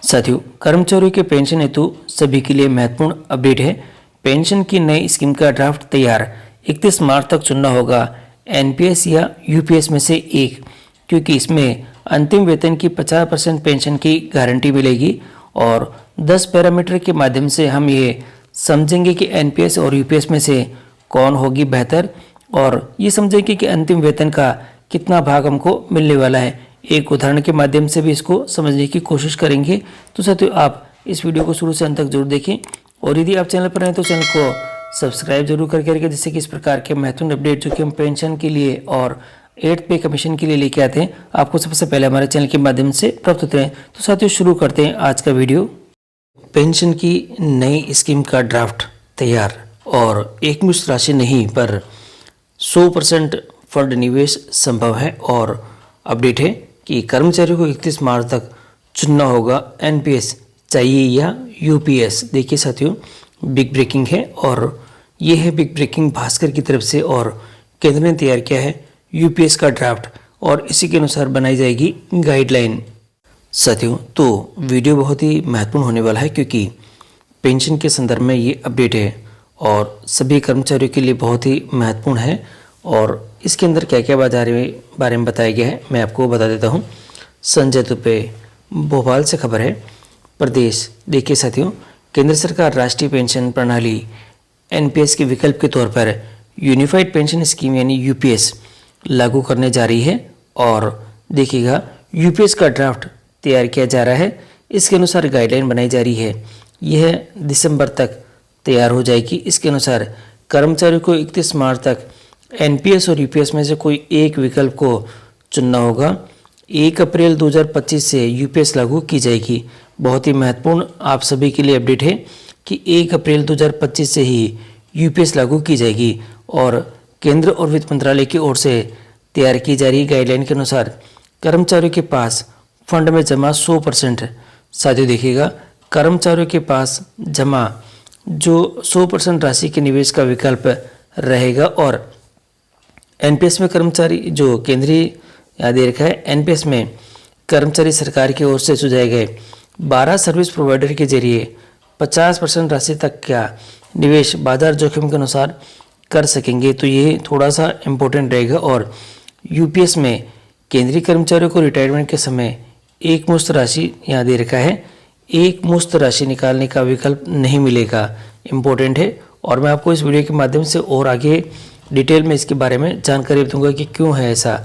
साथियों, कर्मचारियों के पेंशन हेतु सभी के लिए महत्वपूर्ण अपडेट है। पेंशन की नई स्कीम का ड्राफ्ट तैयार। 31 मार्च तक चुनना होगा एनपीएस या यूपीएस में से एक, क्योंकि इसमें अंतिम वेतन की 50% पेंशन की गारंटी मिलेगी। और 10 पैरामीटर के माध्यम से हम ये समझेंगे कि एनपीएस और यूपीएस में से कौन होगी बेहतर, और ये समझेंगे कि अंतिम वेतन का कितना भाग हमको मिलने वाला है। एक उदाहरण के माध्यम से भी इसको समझने की कोशिश करेंगे। तो साथियों, आप इस वीडियो को शुरू से अंत तक जरूर देखें, और यदि आप चैनल पर हैं तो चैनल को सब्सक्राइब जरूर करके रखें, जिससे कि इस प्रकार के महत्वपूर्ण अपडेट जो कि हम पेंशन के लिए और 8th पे कमीशन के लिए लेके आते हैं, आपको सबसे पहले हमारे चैनल के माध्यम से प्राप्त होते हैं। तो साथियों, शुरू करते हैं आज का वीडियो। पेंशन की नई स्कीम का ड्राफ्ट तैयार, और एकमुश्त राशि नहीं पर 100% फंड निवेश संभव है। और अपडेट है कि कर्मचारियों को 31 मार्च तक चुनना होगा एनपीएस चाहिए या यूपीएस। देखिए साथियों, बिग ब्रेकिंग है, और ये है बिग ब्रेकिंग भास्कर की तरफ से, और केंद्र ने तैयार किया है यूपीएस का ड्राफ्ट, और इसी के अनुसार बनाई जाएगी गाइडलाइन। साथियों, तो वीडियो बहुत ही महत्वपूर्ण होने वाला है, क्योंकि पेंशन के संदर्भ में ये अपडेट है और सभी कर्मचारियों के लिए बहुत ही महत्वपूर्ण है। और इसके अंदर क्या क्या बारे में बताया गया है, मैं आपको बता देता हूँ। संजय तुपे, भोपाल से खबर है। प्रदेश, देखिए साथियों, केंद्र सरकार राष्ट्रीय पेंशन प्रणाली एनपीएस के विकल्प के तौर पर यूनिफाइड पेंशन स्कीम यानी यूपीएस लागू करने जा रही है। और देखिएगा, यूपीएस का ड्राफ्ट तैयार किया जा रहा है। इसके अनुसार गाइडलाइन बनाई जा रही है। यह दिसंबर तक तैयार हो जाएगी। इसके अनुसार कर्मचारियों को 31 मार्च तक एनपीएस और यूपीएस में से कोई एक विकल्प को चुनना होगा। 1 अप्रैल 2025 से यूपीएस लागू की जाएगी। बहुत ही महत्वपूर्ण आप सभी के लिए अपडेट है कि 1 अप्रैल 2025 से ही यूपीएस लागू की जाएगी, और केंद्र और वित्त मंत्रालय की ओर से तैयार की जा रही गाइडलाइन के अनुसार कर्मचारियों के पास फंड में जमा 100%। साथियों देखिएगा, कर्मचारियों के पास जमा जो 100% राशि के निवेश का विकल्प रहेगा। और एनपीएस में कर्मचारी जो केंद्रीय यहाँ दे रखा है, एनपीएस में कर्मचारी सरकार की ओर से सुझाए गए 12 सर्विस प्रोवाइडर के जरिए 50% राशि तक का निवेश बाजार जोखिम के अनुसार कर सकेंगे। तो ये थोड़ा सा इम्पोर्टेंट रहेगा। और यूपीएस में केंद्रीय कर्मचारियों को रिटायरमेंट के समय एक मुश्त राशि यहाँ दे रखा है, एक मुश्त राशि निकालने का विकल्प नहीं मिलेगा। इम्पोर्टेंट है, और मैं आपको इस वीडियो के माध्यम से और आगे डिटेल में इसके बारे में जानकारी दूंगा कि क्यों है ऐसा।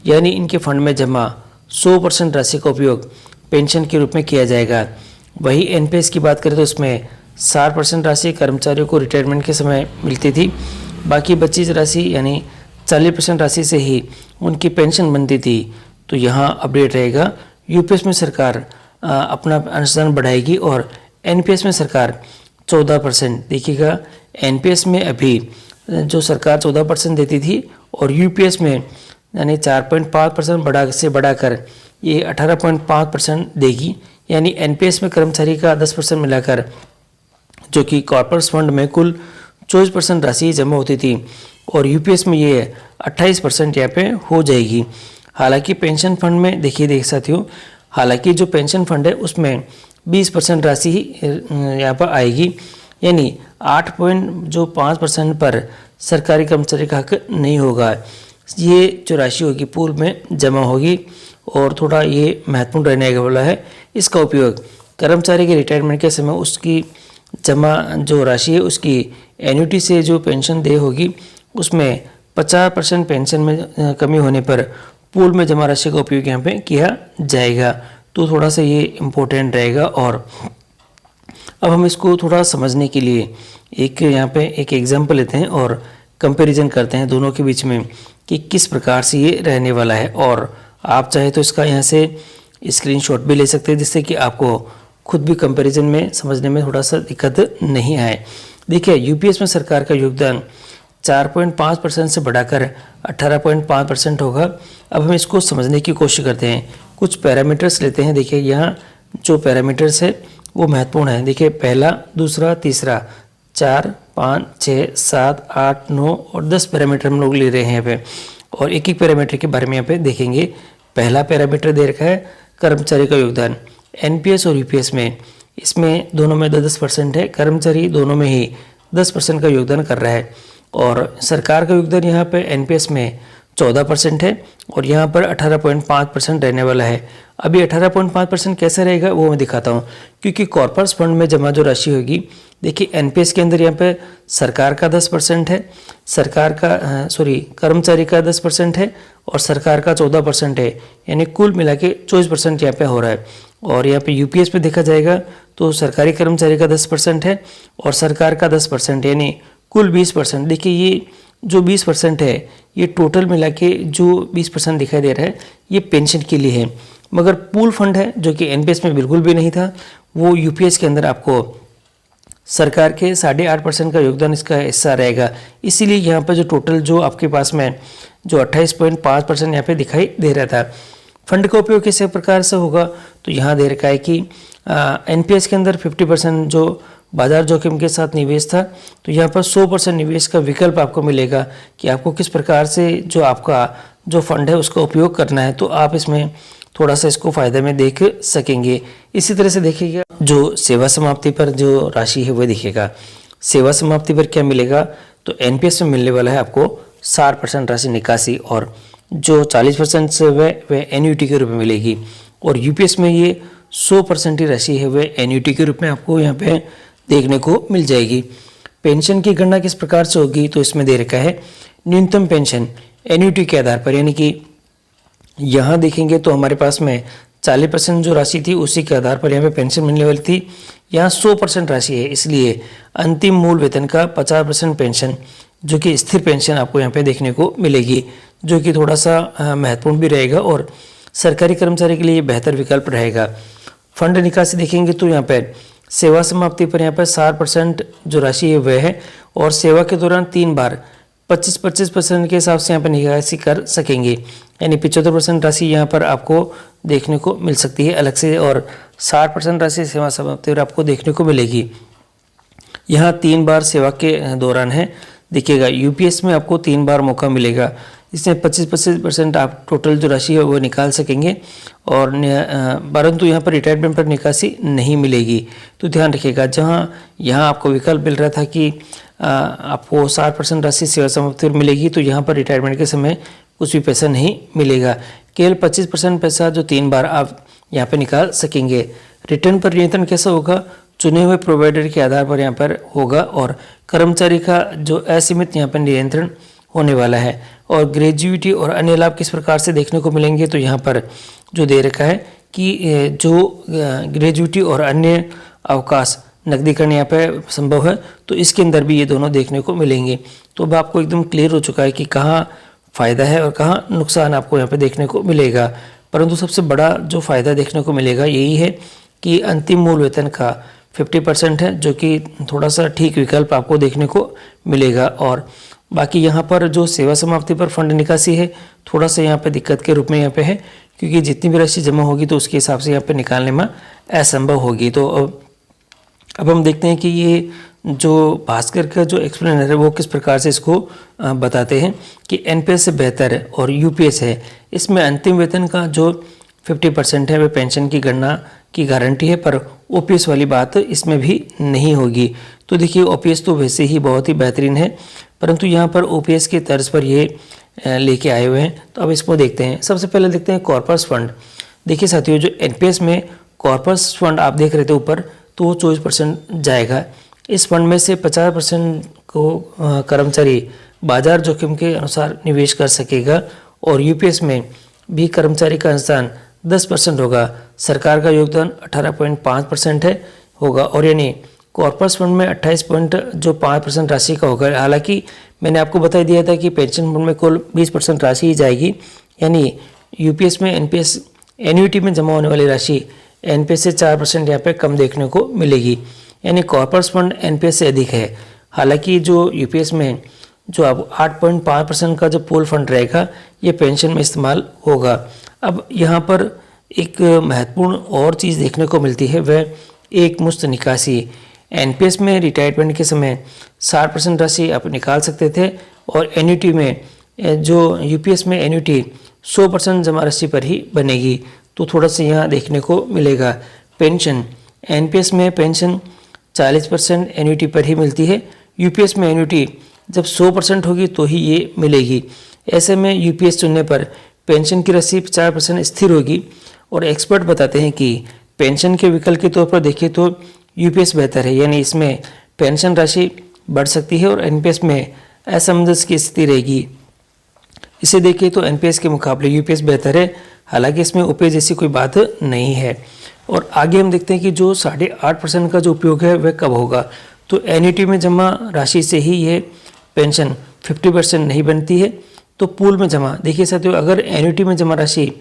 यानी इनके फंड में जमा 100% राशि का उपयोग पेंशन के रूप में किया जाएगा। वही एनपीएस की बात करें तो इसमें 60% राशि कर्मचारियों को रिटायरमेंट के समय मिलती थी, बाकी 25 राशि यानी 40% राशि से ही उनकी पेंशन बनती थी। तो यहाँ अपडेट रहेगा, यूपीएस में सरकार अपना अंशदान बढ़ाएगी, और एनपीएस में सरकार 14%। देखिएगा, एनपीएस में अभी जो सरकार 14% देती थी, और यूपीएस में यानी 4.5% बढ़ाकर ये 18.5% देगी। यानी एनपीएस में कर्मचारी का 10% मिलाकर जो कि कॉर्पोरेट फंड में कुल 24% राशि जमा होती थी, और यूपीएस में ये 28% यहाँ पे हो जाएगी। हालांकि पेंशन फंड में देख साथियों, हालांकि जो पेंशन फंड है उसमें 20% राशि ही यहाँ पर आएगी, यानी 8.5% पर सरकारी कर्मचारी का हक नहीं होगा। ये जो राशि होगी पूल में जमा होगी, और थोड़ा ये महत्वपूर्ण रहने वाला है। इसका उपयोग कर्मचारी के रिटायरमेंट के समय उसकी जमा जो राशि है उसकी एन्युटी से जो पेंशन दे होगी, उसमें 50% पेंशन में कमी होने पर पूल में जमा राशि का उपयोग यहाँ पे किया जाएगा। तो थोड़ा सा ये इम्पोर्टेंट रहेगा। और अब हम इसको थोड़ा समझने के लिए एक यहाँ पे एक एग्जांपल लेते हैं और कंपैरिजन करते हैं दोनों के बीच में कि किस प्रकार से ये रहने वाला है। और आप चाहे तो इसका यहाँ से स्क्रीनशॉट भी ले सकते हैं, जिससे कि आपको खुद भी कंपैरिजन में समझने में थोड़ा सा दिक्कत नहीं आए। देखिए, यूपीएस में सरकार का योगदान 4.5% से बढ़ाकर 18.5% होगा। अब हम इसको समझने की कोशिश करते हैं, कुछ पैरामीटर्स लेते हैं। देखिए, यहाँ जो पैरामीटर्स है वो महत्वपूर्ण है। देखिए, पहला, दूसरा, तीसरा, 4, 5, 6, 7, 8, 9 और 10 पैरामीटर हम लोग ले रहे हैं यहाँ पे, और एक एक पैरामीटर के बारे में यहाँ पे देखेंगे। पहला पैरामीटर दे रखा है कर्मचारी का योगदान। एनपीएस और यूपीएस में, इसमें दोनों में 10% है। कर्मचारी दोनों में ही 10% का योगदान कर रहा है और सरकार का योगदान यहाँ पे एनपीएस में 14% है और यहाँ पर 18.5% रहने वाला है। अभी 18.5% कैसे रहेगा वो मैं दिखाता हूँ, क्योंकि कॉर्पस फंड में जमा जो राशि होगी, देखिए एनपीएस के अंदर यहाँ पे सरकार का 10% है, कर्मचारी का 10% है और सरकार का 14% है, यानी कुल मिला के 24% यहाँ पे हो रहा है। और यहाँ पे यूपीएस में देखा जाएगा तो सरकारी कर्मचारी का 10% है और सरकार का 10%, यानी कुल 20%। देखिए ये जो 20% है, ये टोटल मिला के जो 20% दिखाई दे रहा है, ये पेंशन के लिए है। मगर पूल फंड है जो कि एनपीएस में बिल्कुल भी नहीं था, वो यूपीएस के अंदर आपको सरकार के 8.5% का योगदान इसका हिस्सा रहेगा। इसीलिए यहाँ पर जो टोटल जो आपके पास में जो 28.5% यहाँ पे दिखाई दे रहा था। फंड का उपयोग किस प्रकार से होगा, तो यहाँ दे रखा है कि एनपीएस के अंदर 50% जो बाजार जोखिम के साथ निवेश था, तो यहाँ पर 100% निवेश का विकल्प आपको मिलेगा कि आपको किस प्रकार से जो आपका जो फंड है उसका उपयोग करना है, तो आप इसमें थोड़ा सा इसको फायदे में देख सकेंगे। इसी तरह से देखिएगा जो सेवा समाप्ति पर जो राशि है वो दिखेगा। सेवा समाप्ति पर क्या मिलेगा, तो एनपीएस में मिलने वाला है आपको 60% राशि निकासी और जो 40% से वह एन्युटी के रूप में मिलेगी और यूपीएस में ये 100% ही राशि है वह एन्युटी के रूप में आपको यहाँ पे देखने को मिल जाएगी। पेंशन की गणना किस प्रकार से होगी, तो इसमें दे रखा है न्यूनतम पेंशन एन्युटी के आधार पर, यानी कि यहाँ देखेंगे तो हमारे पास में 40% जो राशि थी उसी के आधार पर यहाँ पे पेंशन मिलने वाली थी। यहाँ 100% राशि है, इसलिए अंतिम मूल वेतन का 50% पेंशन जो कि स्थिर पेंशन आपको यहाँ पे देखने को मिलेगी, जो कि थोड़ा सा महत्वपूर्ण भी रहेगा और सरकारी कर्मचारी के लिए बेहतर विकल्प रहेगा। फंड निकासी देखेंगे तो यहाँ पर सेवा समाप्ति पर यहाँ पर 60% जो राशि है वह है और सेवा के दौरान 3 बार 25% के हिसाब से यहाँ पर निकासी कर सकेंगे, यानी 75% राशि यहाँ पर आपको देखने को मिल सकती है अलग से और 60% राशि सेवा समाप्ति पर आपको देखने को मिलेगी। यहाँ 3 बार सेवा के दौरान है। देखिएगा यूपीएस में आपको 3 बार मौका मिलेगा, इसमें 25% आप टोटल जो राशि है वो निकाल सकेंगे और परंतु यहाँ पर रिटायरमेंट पर निकासी नहीं मिलेगी। तो ध्यान रखिएगा, जहाँ यहाँ आपको विकल्प मिल रहा था कि आपको 60% राशि सेवा समाप्ति पर मिलेगी, तो यहाँ पर रिटायरमेंट के समय कुछ भी पैसा नहीं मिलेगा, केवल 25% पैसा जो 3 बार आप यहाँ पर निकाल सकेंगे। रिटर्न पर नियंत्रण कैसा होगा, चुने हुए प्रोवाइडर के आधार पर यहाँ पर होगा और कर्मचारी का जो असीमित यहाँ पर नियंत्रण होने वाला है। और ग्रेजुइटी और अन्य लाभ किस प्रकार से देखने को मिलेंगे, तो यहाँ पर जो दे रखा है कि जो ग्रेजुइटी और अन्य अवकाश नकदीकरण यहाँ पे संभव है, तो इसके अंदर भी ये दोनों देखने को मिलेंगे। तो अब आपको एकदम क्लियर हो चुका है कि कहाँ फ़ायदा है और कहाँ नुकसान आपको यहाँ पे देखने को मिलेगा। परंतु सबसे बड़ा जो फ़ायदा देखने को मिलेगा यही है कि अंतिम मूल वेतन का 50% है, जो कि थोड़ा सा ठीक विकल्प आपको देखने को मिलेगा। और बाकी यहाँ पर जो सेवा समाप्ति पर फंड निकासी है, थोड़ा सा यहाँ पे दिक्कत के रूप में यहाँ पे है, क्योंकि जितनी भी राशि जमा होगी तो उसके हिसाब से यहाँ पे निकालने में असंभव होगी। तो अब हम देखते हैं कि ये जो भास्कर का जो एक्सप्लेनर है वो किस प्रकार से इसको बताते हैं कि एनपीएस से बेहतर है और यूपीएस है। इसमें अंतिम वेतन का जो 50% है वह पेंशन की गणना की गारंटी है, पर ओपीएस वाली बात इसमें भी नहीं होगी। तो देखिए ओपीएस तो वैसे ही बहुत ही बेहतरीन है, परंतु यहाँ पर ओपीएस के तर्ज पर ये लेके आए हुए हैं। तो अब इसको देखते हैं। सबसे पहले देखते हैं कॉर्पस फंड। देखिए साथियों, जो एनपीएस में कॉर्पस फंड आप देख रहे थे ऊपर, तो वो 24% जाएगा। इस फंड में से 50% को कर्मचारी बाजार जोखिम के अनुसार निवेश कर सकेगा और यूपीएस में भी कर्मचारी का अनुदान 10% होगा। सरकार का योगदान 18.5% है होगा और यानी कॉर्पस फंड में 28.5% राशि का होगा। हालांकि मैंने आपको बता दिया था कि पेंशन फंड में कुल 20% राशि ही जाएगी, यानी यूपीएस में एनपीएस एन्युटी में जमा होने वाली राशि एनपीएस से 4% यहाँ पे कम देखने को मिलेगी, यानी कॉर्पस फंड एनपीएस से अधिक है। हालांकि जो यूपीएस में जो अब 8.5% का जो पूल फंड रहेगा ये पेंशन में इस्तेमाल होगा। अब यहाँ पर एक महत्वपूर्ण और चीज़ देखने को मिलती है, वह एक मुश्त निकासी। एनपीएस में रिटायरमेंट के समय 60% राशि आप निकाल सकते थे और एन्युटी में जो यूपीएस में एन्युटी 100% जमा राशि पर ही बनेगी। तो थोड़ा सा यहाँ देखने को मिलेगा। पेंशन, एनपीएस में पेंशन 40% एन्युटी पर ही मिलती है। यूपीएस में एन्युटी जब 100% होगी तो ही ये मिलेगी। ऐसे में यूपीएस चुनने पर पेंशन की राशि 50% स्थिर होगी। और एक्सपर्ट बताते हैं कि पेंशन के विकल्प के तौर पर देखें तो यूपीएस बेहतर है, यानी इसमें पेंशन राशि बढ़ सकती है और एनपीएस में असमंजस की स्थिति रहेगी। इसे देखें तो एनपीएस के मुकाबले यूपीएस बेहतर है, हालांकि इसमें उपयोग जैसी कोई बात नहीं है। और आगे हम देखते हैं कि जो 8.5% का जो उपयोग है वह कब होगा। तो एन्युटी में जमा राशि से ही ये पेंशन 50% नहीं बनती है। तो पूल में जमा, देखिए साथियों, अगर एन्युटी में जमा राशि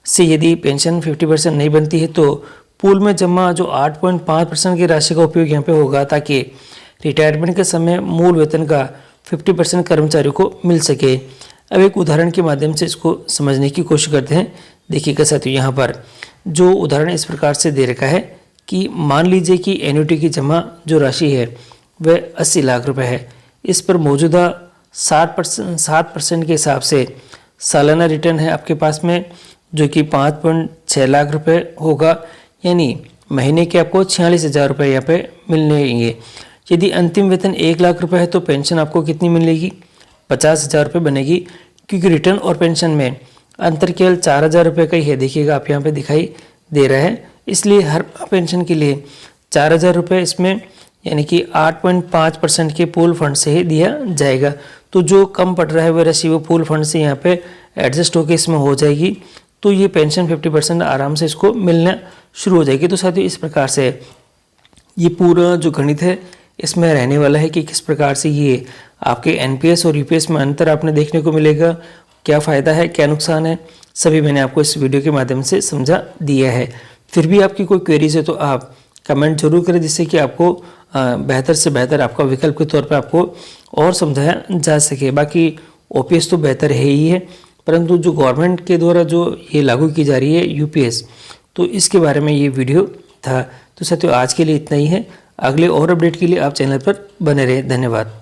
से यदि पेंशन 50% नहीं बनती है तो पूल में जमा जो 8.5% की राशि का उपयोग यहाँ पे होगा, ताकि रिटायरमेंट के समय मूल वेतन का 50% कर्मचारियों को मिल सके। अब एक उदाहरण के माध्यम से इसको समझने की कोशिश करते हैं। देखिएगा साथियों, यहाँ पर जो उदाहरण इस प्रकार से दे रखा है कि मान लीजिए कि एन्युटी की जमा जो राशि है वह 80 लाख रुपए है। इस पर मौजूदा 7% के हिसाब से सालाना रिटर्न है आपके पास में, जो कि 5.6 लाख रुपए होगा, यानी महीने के आपको 46,000 रुपये यहाँ पे मिलेंगे। यदि अंतिम वेतन 1 लाख रुपए है तो पेंशन आपको कितनी मिलेगी? 50,000 रुपये बनेगी, क्योंकि रिटर्न और पेंशन में अंतर केवल 4,000 रुपये का ही है। देखिएगा आप यहाँ पे दिखाई दे रहा है, इसलिए हर पेंशन के लिए 4,000 रुपये इसमें यानी कि 8.5% के पूल फंड से ही दिया जाएगा। तो जो कम पड़ रहा है वह राशि वो पूल फंड से यहाँ पे एडजस्ट होकर इसमें हो जाएगी, तो ये पेंशन 50% आराम से इसको मिलना शुरू हो जाएगी। तो साथियों, इस प्रकार से ये पूरा जो गणित है इसमें रहने वाला है कि किस प्रकार से ये आपके एनपीएस और यूपीएस में अंतर आपने देखने को मिलेगा, क्या फ़ायदा है क्या नुकसान है, सभी मैंने आपको इस वीडियो के माध्यम से समझा दिया है। फिर भी आपकी कोई क्वेरीज है तो आप कमेंट जरूर करें, जिससे कि आपको बेहतर से बेहतर आपका विकल्प के तौर पर आपको और समझाया जा सके। बाकी ओपीएस तो बेहतर है ही है, परंतु जो गवर्नमेंट के द्वारा जो ये लागू की जा रही है यूपीएस, तो इसके बारे में ये वीडियो था। तो साथियों, आज के लिए इतना ही है। अगले और अपडेट के लिए आप चैनल पर बने रहें। धन्यवाद।